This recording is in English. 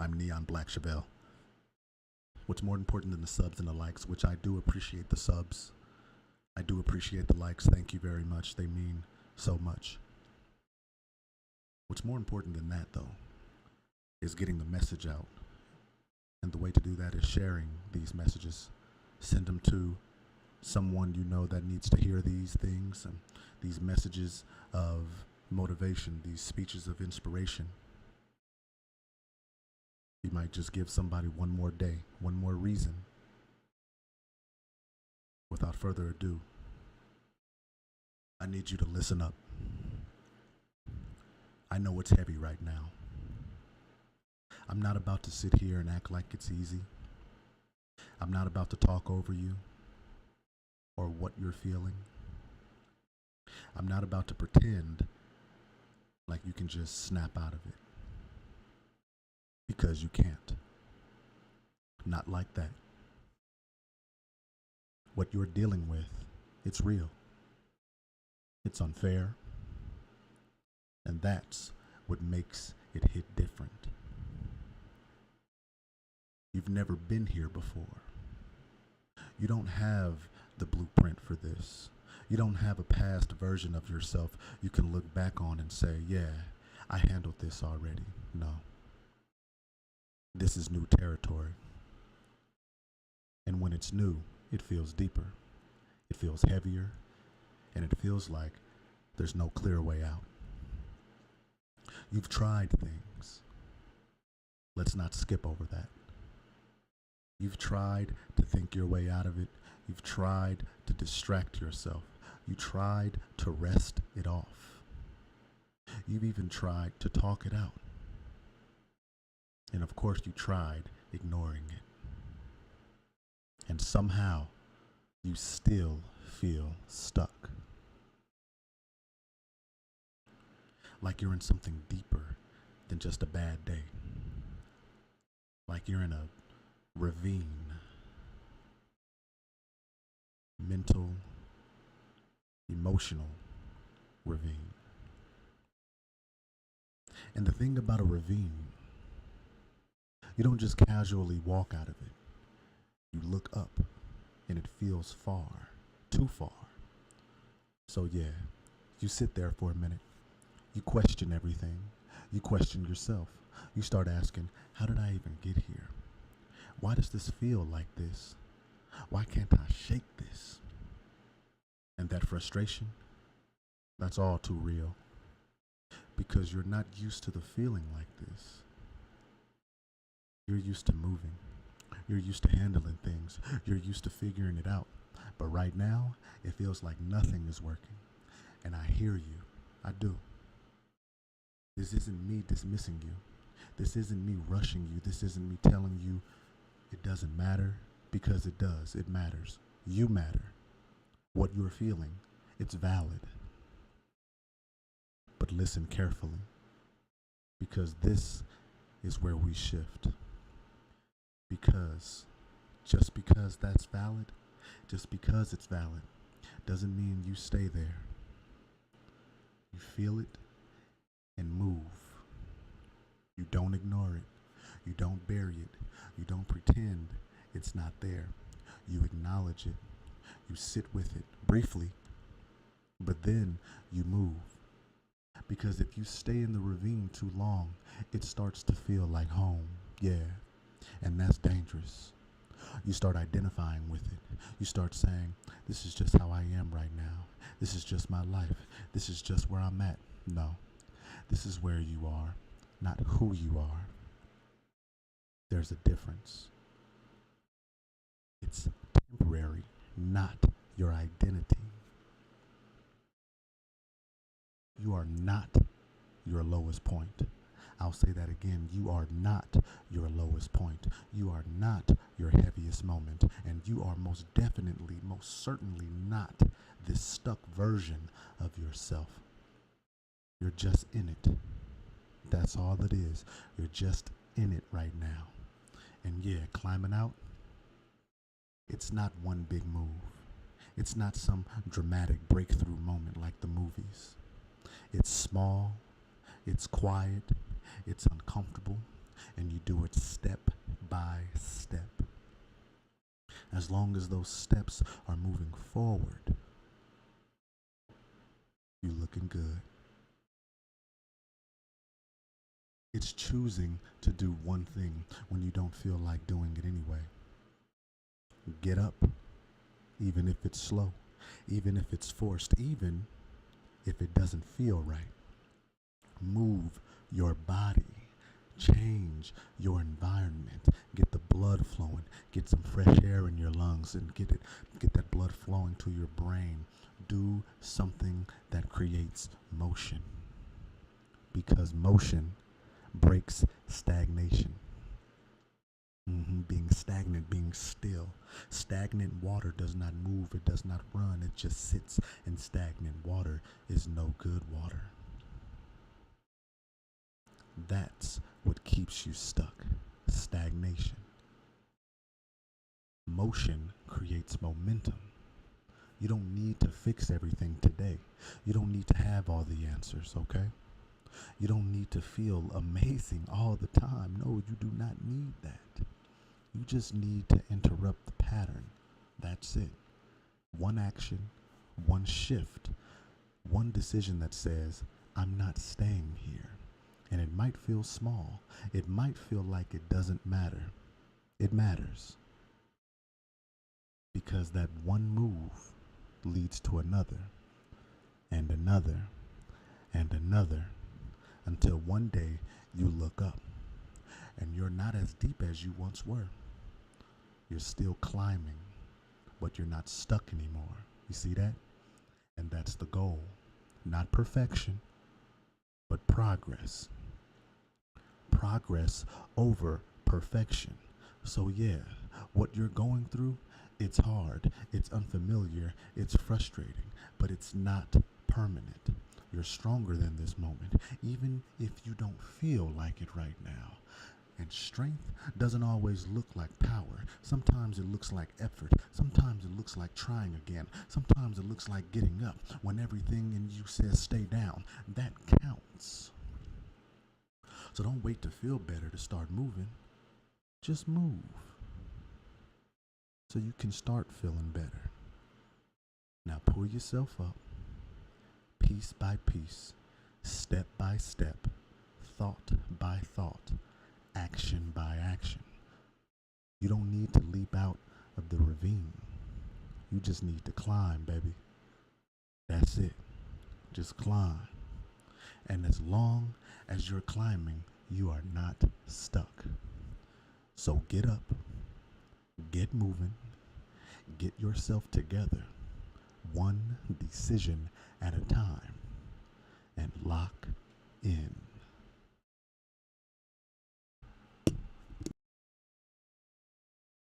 I'm Neon Black Chevelle. What's more important than the subs and the likes, which I do appreciate the subs. I do appreciate the likes. Thank you very much. They mean so much. What's more important than that, though, is getting the message out. And the way to do that is sharing these messages. Send them to someone you know that needs to hear these things and these messages of motivation, these speeches of inspiration. You might just give somebody one more day, one more reason. Without further ado, I need you to listen up. I know it's heavy right now. I'm not about to sit here and act like it's easy. I'm not about to talk over you or what you're feeling. I'm not about to pretend like you can just snap out of it. Because you can't. Not like that. What you're dealing with, it's real. It's unfair. And that's what makes it hit different. You've never been here before. You don't have the blueprint for this. You don't have a past version of yourself you can look back on and say, yeah, I handled this already. No. This is new territory. And when it's new, it feels deeper. It feels heavier. And it feels like there's no clear way out. You've tried things. Let's not skip over that. You've tried to think your way out of it. You've tried to distract yourself. You tried to rest it off. You've even tried to talk it out. And of course you tried ignoring it. And somehow you still feel stuck. Like you're in something deeper than just a bad day. Like you're in a ravine. Mental, emotional ravine. And the thing about a ravine, you don't just casually walk out of it. You look up and it feels far, too far. So yeah, you sit there for a minute. You question everything. You question yourself. You start asking, how did I even get here? Why does this feel like this? Why can't I shake this? And that frustration, that's all too real. Because you're not used to the feeling like this. You're used to moving. You're used to handling things. You're used to figuring it out. But right now, it feels like nothing is working. And I hear you. I do. This isn't me dismissing you. This isn't me rushing you. This isn't me telling you it doesn't matter, because it does. It matters. You matter. What you're feeling, it's valid. But listen carefully, because this is where we shift. Because just because that's valid, just because it's valid, doesn't mean you stay there. You feel it and move. You don't ignore it. You don't bury it. You don't pretend it's not there. You acknowledge it. You sit with it briefly, but then you move. Because if you stay in the ravine too long, it starts to feel like home. Yeah. And that's dangerous. You start identifying with it. You start saying, this is just how I am right now. This is just my life. This is just where I'm at. No. This is where you are, not who you are. There's a difference. It's temporary, not your identity. You are not your lowest point. I'll say that again. You are not your lowest point. You are not your heaviest moment. And you are most definitely, most certainly not this stuck version of yourself. You're just in it. That's all it is. You're just in it right now. And yeah, climbing out, it's not one big move. It's not some dramatic breakthrough moment like the movies. It's small, it's quiet, it's uncomfortable, and you do it step by step. As long as those steps are moving forward, you're looking good. It's choosing to do one thing when you don't feel like doing it anyway. Get up, even if it's slow, even if it's forced, even if it doesn't feel right. Move your body. Change your environment. Get the blood flowing. Get some fresh air in your lungs and get that blood flowing to your brain. Do something that creates motion. Because motion breaks stagnation. Being stagnant, being still. Stagnant water does not move, it does not run, it just sits. And stagnant water is no good water. That's what keeps you stuck. Stagnation. Motion creates momentum. You don't need to fix everything today. You don't need to have all the answers, okay? You don't need to feel amazing all the time. No, you do not need that. You just need to interrupt the pattern. That's it. One action, one shift, one decision that says, I'm not staying here. And it might feel small. It might feel like it doesn't matter. It matters. Because that one move leads to another, and another, and another, until one day you look up and you're not as deep as you once were. You're still climbing, but you're not stuck anymore. You see that? And that's the goal. Not perfection, but progress. Progress over perfection. So yeah, what you're going through, it's hard, it's unfamiliar, it's frustrating, but it's not permanent. You're stronger than this moment, even if you don't feel like it right now. And strength doesn't always look like power. Sometimes it looks like effort. Sometimes it looks like trying again. Sometimes it looks like getting up when everything in you says stay down. That counts. So don't wait to feel better to start moving. Just move so you can start feeling better. Now pull yourself up, piece by piece, step by step, thought by thought, action by action. You don't need to leap out of the ravine. You just need to climb, baby. That's it. Just climb. And as long as you're climbing, you are not stuck. So get up, get moving, get yourself together, one decision at a time, and lock in.